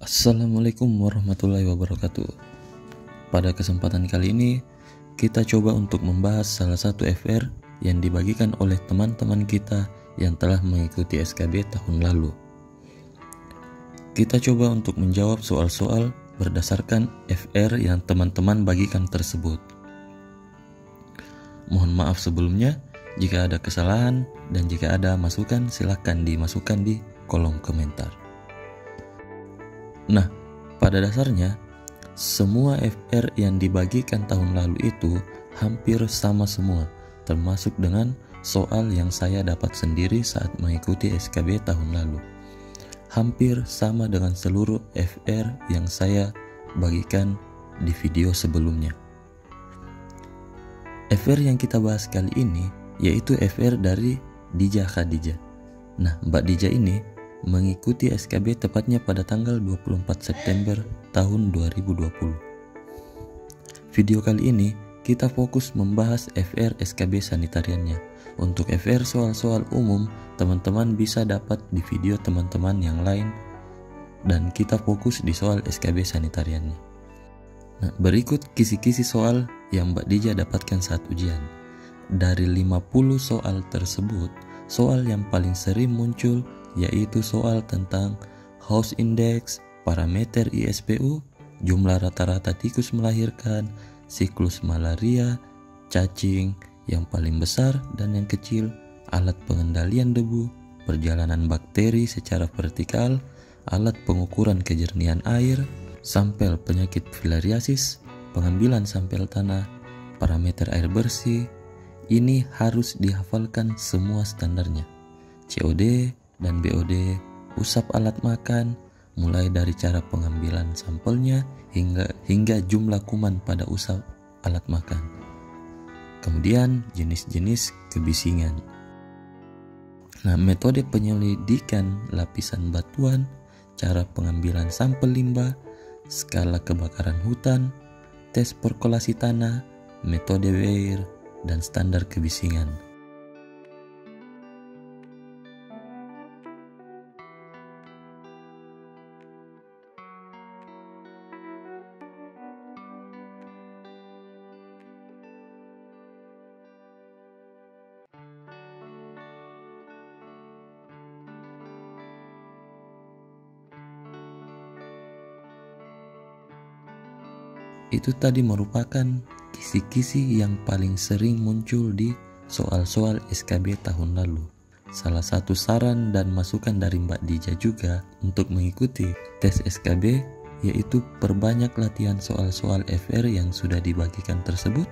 Assalamualaikum warahmatullahi wabarakatuh. Pada kesempatan kali ini kita coba untuk membahas salah satu FR yang dibagikan oleh teman-teman kita yang telah mengikuti SKB tahun lalu. Kita coba untuk menjawab soal-soal berdasarkan FR yang teman-teman bagikan tersebut. Mohon maaf sebelumnya jika ada kesalahan, dan jika ada masukan silakan dimasukkan di kolom komentar. Nah, pada dasarnya semua FR yang dibagikan tahun lalu itu hampir sama semua, termasuk dengan soal yang saya dapat sendiri saat mengikuti SKB tahun lalu. Hampir sama dengan seluruh FR yang saya bagikan di video sebelumnya. FR yang kita bahas kali ini yaitu FR dari Dija Khadijah. Nah, Mbak Dija ini mengikuti SKB tepatnya pada tanggal 24 September tahun 2020. Video kali ini kita fokus membahas FR SKB sanitariannya. Untuk FR soal-soal umum, teman-teman bisa dapat di video teman-teman yang lain, dan kita fokus di soal SKB sanitariannya. Nah, berikut kisi-kisi soal yang Mbak Dija dapatkan saat ujian. Dari 50 soal tersebut, soal yang paling sering muncul yaitu soal tentang house index, parameter ISPU, jumlah rata-rata tikus melahirkan, siklus malaria, cacing yang paling besar dan yang kecil, alat pengendalian debu, perjalanan bakteri secara vertikal, alat pengukuran kejernihan air, sampel penyakit filariasis, pengambilan sampel tanah, parameter air bersih. Ini harus dihafalkan semua standarnya. COD dan BOD, usap alat makan, mulai dari cara pengambilan sampelnya hingga jumlah kuman pada usap alat makan. Kemudian jenis-jenis kebisingan. Nah, metode penyelidikan lapisan batuan, cara pengambilan sampel limbah, skala kebakaran hutan, tes perkolasi tanah, metode Weir, dan standar kebisingan. Itu tadi merupakan kisi-kisi yang paling sering muncul di soal-soal SKB tahun lalu. Salah satu saran dan masukan dari Mbak Dija juga untuk mengikuti tes SKB yaitu perbanyak latihan soal-soal FR yang sudah dibagikan tersebut,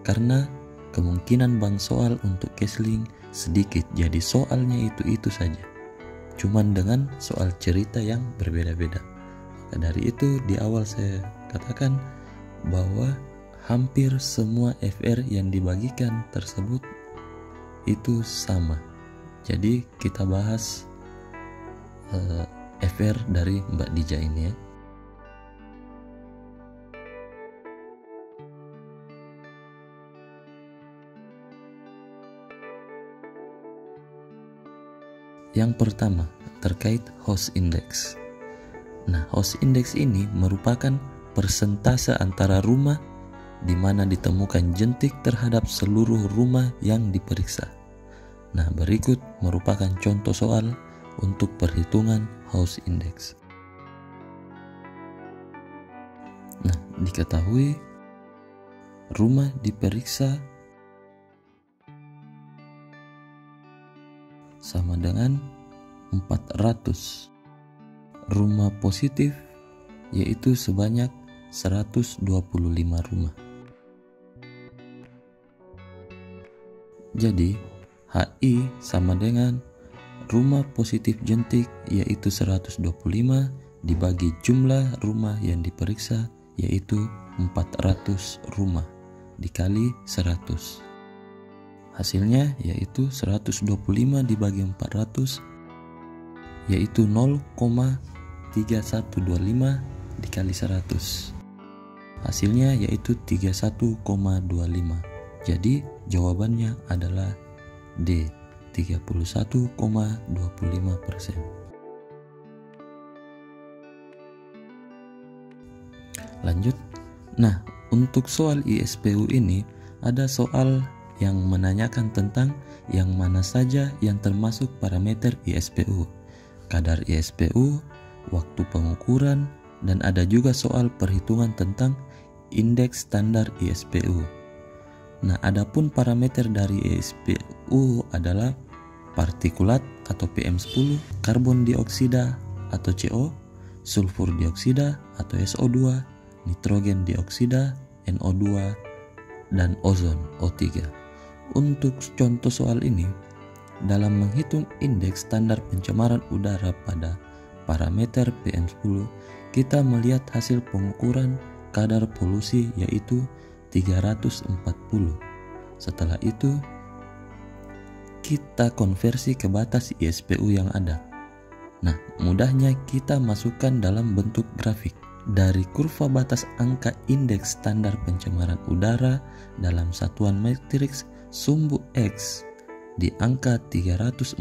karena kemungkinan bank soal untuk Kesling sedikit, jadi soalnya itu saja, cuman dengan soal cerita yang berbeda-beda. Maka dari itu di awal saya katakan bahwa hampir semua FR yang dibagikan tersebut itu sama. Jadi kita bahas FR dari Mbak Dija ini ya. Yang pertama terkait house index. Nah, house index ini merupakan persentase antara rumah di mana ditemukan jentik terhadap seluruh rumah yang diperiksa. Nah, berikut merupakan contoh soal untuk perhitungan house index. Nah, diketahui rumah diperiksa sama dengan 400. Rumah positif yaitu sebanyak 125 rumah. Jadi HI sama dengan rumah positif jentik yaitu 125 dibagi jumlah rumah yang diperiksa yaitu 400 rumah dikali 100. Hasilnya yaitu 125 dibagi 400 yaitu 0,3125 dikali 100. Hasilnya yaitu 31,25. Jadi jawabannya adalah D, 31,25%. Lanjut. Nah, untuk soal ISPU ini ada soal yang menanyakan tentang yang mana saja yang termasuk parameter ISPU, kadar ISPU, waktu pengukuran, dan ada juga soal perhitungan tentang indeks standar ISPU. Nah, adapun parameter dari ISPU adalah partikulat atau PM10, karbon dioksida atau CO, sulfur dioksida atau SO2, nitrogen dioksida NO2, dan ozon O3. Untuk contoh soal ini, dalam menghitung indeks standar pencemaran udara pada parameter PM10, kita melihat hasil pengukuran kadar polusi yaitu 340. Setelah itu, kita konversi ke batas ISPU yang ada. Nah, mudahnya kita masukkan dalam bentuk grafik. Dari kurva batas angka indeks standar pencemaran udara dalam satuan matriks sumbu X di angka 340,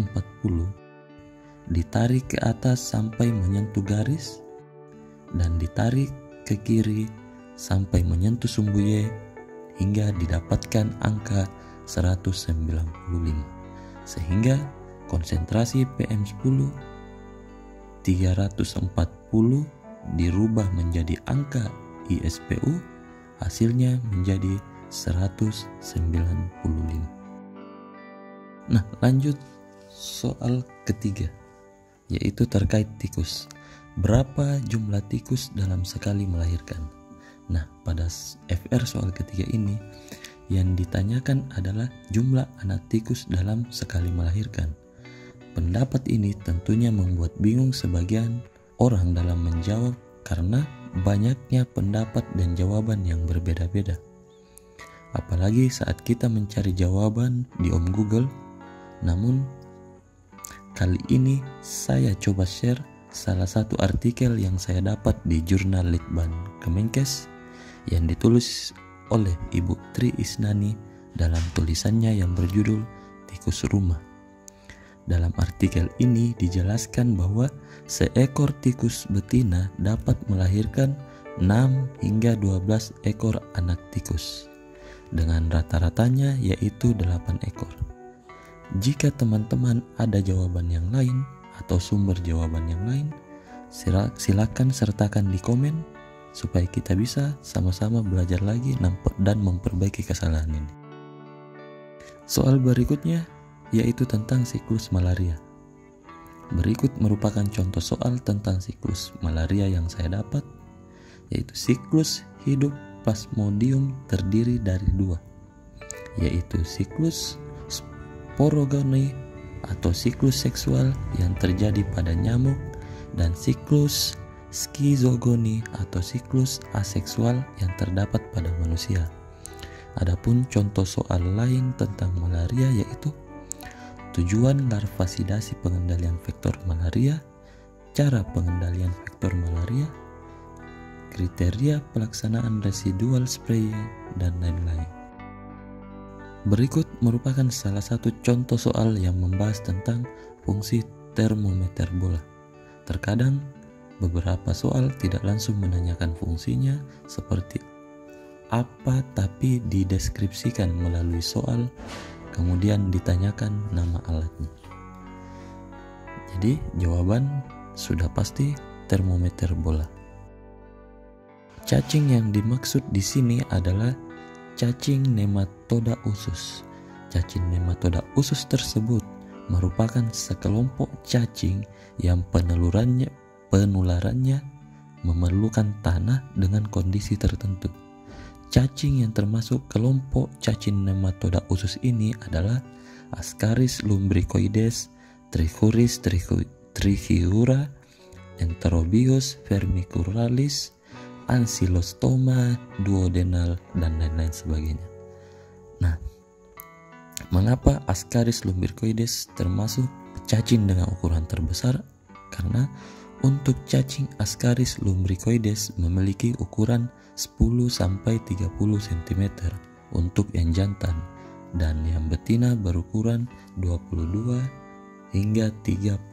ditarik ke atas sampai menyentuh garis, dan ditarik ke kiri sampai menyentuh sumbu Y hingga didapatkan angka 195. Sehingga konsentrasi PM10 340 dirubah menjadi angka ISPU, hasilnya menjadi 195. Nah, lanjut soal ketiga, yaitu terkait tikus. Berapa jumlah tikus dalam sekali melahirkan? Nah, pada FR soal ketiga ini yang ditanyakan adalah jumlah anak tikus dalam sekali melahirkan. Pendapat ini tentunya membuat bingung sebagian orang dalam menjawab karena banyaknya pendapat dan jawaban yang berbeda-beda. Apalagi saat kita mencari jawaban di Google. Namun, kali ini saya coba share salah satu artikel yang saya dapat di jurnal Litbang Kemenkes yang ditulis oleh Ibu Tri Isnani dalam tulisannya yang berjudul Tikus Rumah. Dalam artikel ini dijelaskan bahwa seekor tikus betina dapat melahirkan 6 hingga 12 ekor anak tikus, dengan rata-ratanya yaitu 8 ekor. Jika teman-teman ada jawaban yang lain atau sumber jawaban yang lain, silakan sertakan di komen supaya kita bisa sama-sama belajar lagi dan memperbaiki kesalahan ini. Soal berikutnya yaitu tentang siklus malaria. Berikut merupakan contoh soal tentang siklus malaria yang saya dapat, yaitu siklus hidup Plasmodium terdiri dari 2, yaitu siklus sporogoni atau siklus seksual yang terjadi pada nyamuk dan siklus skizogoni atau siklus aseksual yang terdapat pada manusia. Adapun contoh soal lain tentang malaria yaitu tujuan larvasidasi pengendalian vektor malaria, cara pengendalian vektor malaria, kriteria pelaksanaan residual spray, dan lain-lain. Berikut merupakan salah satu contoh soal yang membahas tentang fungsi termometer bola. Terkadang beberapa soal tidak langsung menanyakan fungsinya seperti apa, tapi dideskripsikan melalui soal, kemudian ditanyakan nama alatnya. Jadi jawaban sudah pasti termometer bola. Cacing yang dimaksud di sini adalah cacing nematoda usus. Cacing nematoda usus tersebut merupakan sekelompok cacing yang penularannya memerlukan tanah dengan kondisi tertentu. Cacing yang termasuk kelompok cacing nematoda usus ini adalah Ascaris lumbricoides, Trichuris trichiura, Enterobius vermicularis, Ancylostoma duodenal, dan lain-lain sebagainya. Nah, mengapa Ascaris lumbricoides termasuk cacing dengan ukuran terbesar? Karena untuk cacing Ascaris lumbricoides memiliki ukuran 10-30 cm untuk yang jantan, dan yang betina berukuran 22 hingga 35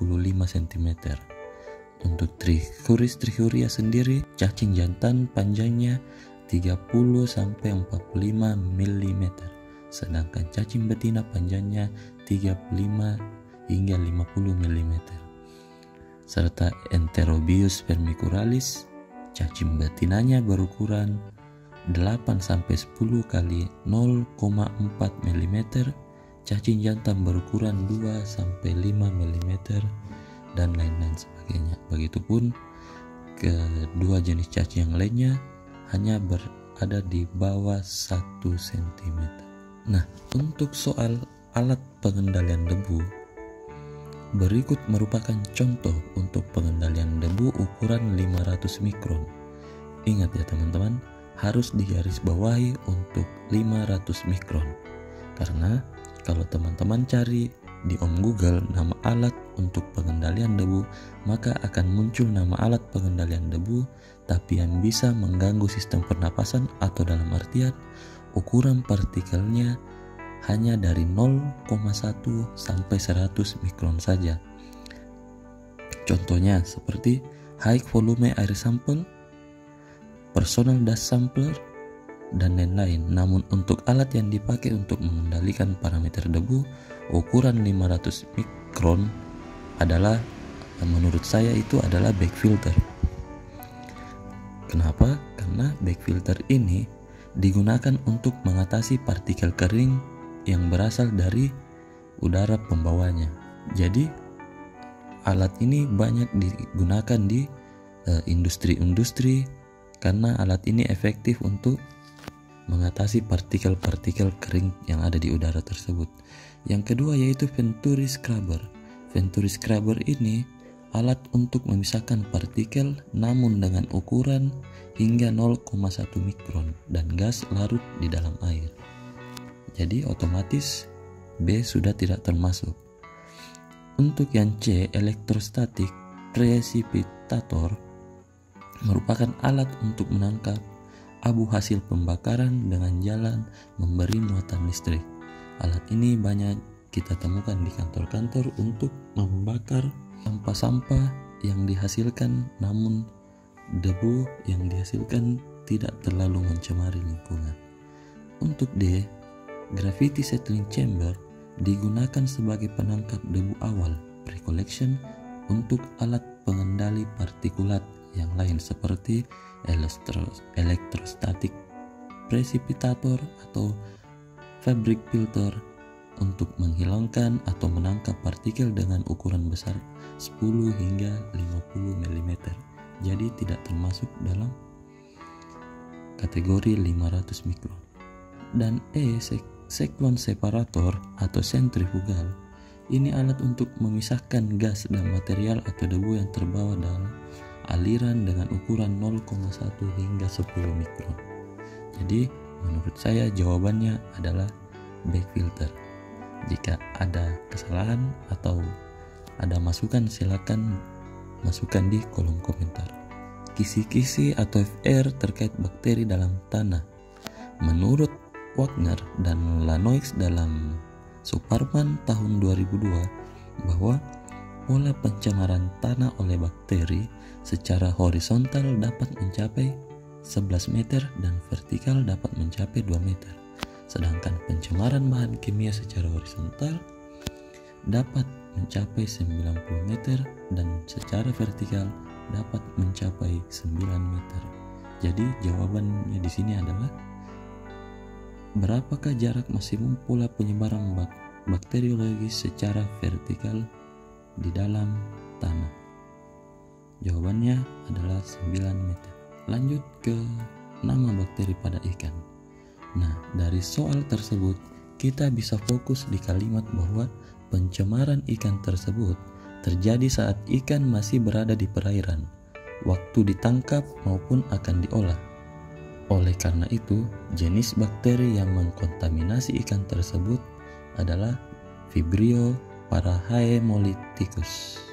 cm. Untuk Trichuria sendiri, cacing jantan panjangnya 30 sampai 45 mm, sedangkan cacing betina panjangnya 35 hingga 50 mm. Serta Enterobius vermicularis, cacing betinanya berukuran 8 sampai 10 kali 0,4 mm, cacing jantan berukuran 2 sampai 5 mm, dan lain-lain sebagainya. Begitupun kedua jenis cacing yang lainnya hanya berada di bawah 1 cm. Nah, untuk soal alat pengendalian debu, berikut merupakan contoh untuk pengendalian debu ukuran 500 mikron. Ingat ya teman-teman, harus digarisbawahi untuk 500 mikron. Karena kalau teman-teman cari di Google nama alat untuk pengendalian debu, maka akan muncul nama alat pengendalian debu tapi yang bisa mengganggu sistem pernapasan, atau dalam artian ukuran partikelnya hanya dari 0,1 sampai 100 mikron saja. Contohnya seperti high volume air sample, personal dust sampler, dan lain-lain. Namun untuk alat yang dipakai untuk mengendalikan parameter debu ukuran 500 mikron adalah, menurut saya itu adalah bag filter. Kenapa? Karena bag filter ini digunakan untuk mengatasi partikel kering yang berasal dari udara pembawanya. Jadi alat ini banyak digunakan di industri-industri karena alat ini efektif untuk mengatasi partikel-partikel kering yang ada di udara tersebut. Yang kedua yaitu Venturi Scrubber. Venturi Scrubber ini alat untuk memisahkan partikel namun dengan ukuran hingga 0,1 mikron dan gas larut di dalam air. Jadi otomatis B sudah tidak termasuk. Untuk yang C, Electrostatic Precipitator merupakan alat untuk menangkap abu hasil pembakaran dengan jalan memberi muatan listrik. Alat ini banyak kita temukan di kantor-kantor untuk membakar sampah-sampah yang dihasilkan, namun debu yang dihasilkan tidak terlalu mencemari lingkungan. Untuk D, Gravity Settling Chamber digunakan sebagai penangkap debu awal pre-collection untuk alat pengendali partikulat yang lain seperti Electrostatic Precipitator atau Fabric Filter untuk menghilangkan atau menangkap partikel dengan ukuran besar 10 hingga 50 mm. Jadi tidak termasuk dalam kategori 500 mikron. Dan E, Cyclone Separator atau Centrifugal. Ini alat untuk memisahkan gas dan material atau debu yang terbawa dalam aliran dengan ukuran 0,1 hingga 10 mikron. Jadi menurut saya jawabannya adalah bag filter. Jika ada kesalahan atau ada masukan, silakan masukkan di kolom komentar. Kisi-kisi atau FR terkait bakteri dalam tanah. Menurut Wagner dan Lanoix dalam Superman tahun 2002 bahwa pola pencemaran tanah oleh bakteri secara horizontal dapat mencapai 11 meter dan vertikal dapat mencapai 2 meter. Sedangkan pencemaran bahan kimia secara horizontal dapat mencapai 90 meter dan secara vertikal dapat mencapai 9 meter. Jadi jawabannya di sini adalah berapakah jarak maksimum pola penyebaran bakteriologis secara vertikal di dalam tanah? Jawabannya adalah 9 meter. Lanjut ke nama bakteri pada ikan. Nah, dari soal tersebut kita bisa fokus di kalimat bahwa pencemaran ikan tersebut terjadi saat ikan masih berada di perairan, waktu ditangkap maupun akan diolah. Oleh karena itu, jenis bakteri yang mengkontaminasi ikan tersebut adalah Vibrio parahaemolyticus.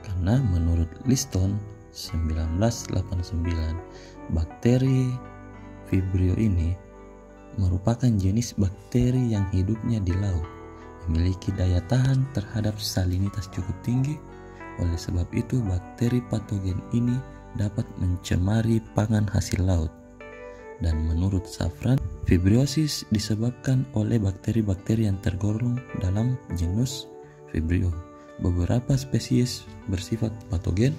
Karena menurut Liston 1989, bakteri Vibrio ini merupakan jenis bakteri yang hidupnya di laut, memiliki daya tahan terhadap salinitas cukup tinggi, Oleh sebab itu, bakteri patogen ini dapat mencemari pangan hasil laut. Dan menurut Safran, fibriosis disebabkan oleh bakteri-bakteri yang tergolong dalam genus Vibrio. Beberapa spesies bersifat patogen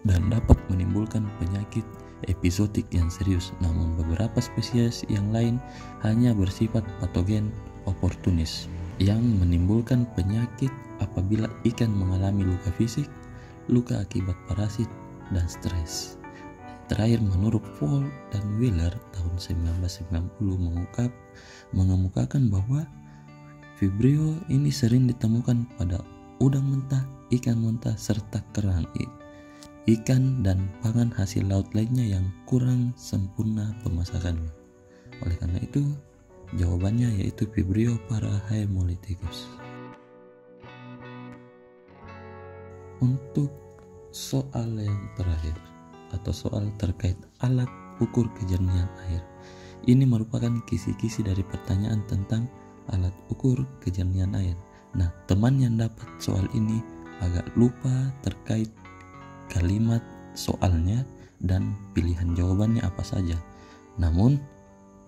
dan dapat menimbulkan penyakit epizotik yang serius, namun beberapa spesies yang lain hanya bersifat patogen oportunis yang menimbulkan penyakit apabila ikan mengalami luka fisik, luka akibat parasit, dan stres. Terakhir, menurut Paul dan Wheeler tahun 1990 mengemukakan bahwa Vibrio ini sering ditemukan pada udang mentah, ikan mentah, serta kerang ikan dan pangan hasil laut lainnya yang kurang sempurna pemasakannya. Oleh karena itu, jawabannya yaitu Vibrio parahaemolyticus. Untuk soal yang terakhir atau soal terkait alat ukur kejernihan air, ini merupakan kisi-kisi dari pertanyaan tentang alat ukur kejernihan air. Nah, teman yang dapat soal ini agak lupa terkait kalimat soalnya dan pilihan jawabannya apa saja. Namun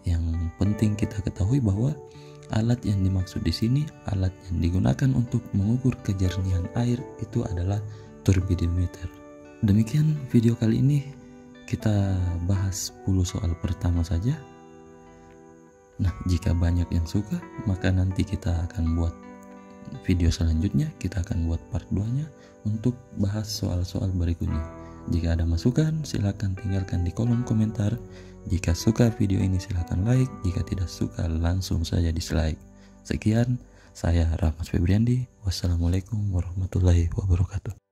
yang penting kita ketahui bahwa alat yang dimaksud di sini, alat yang digunakan untuk mengukur kejernihan air itu adalah turbidimeter. Demikian video kali ini, kita bahas 10 soal pertama saja. Nah, jika banyak yang suka, maka nanti kita akan buat video selanjutnya, kita akan buat part 2-nya untuk bahas soal-soal berikutnya. Jika ada masukan, silakan tinggalkan di kolom komentar. Jika suka video ini silakan like, jika tidak suka langsung saja dislike. Sekian, saya Rahmat Febriandi. Wassalamualaikum warahmatullahi wabarakatuh.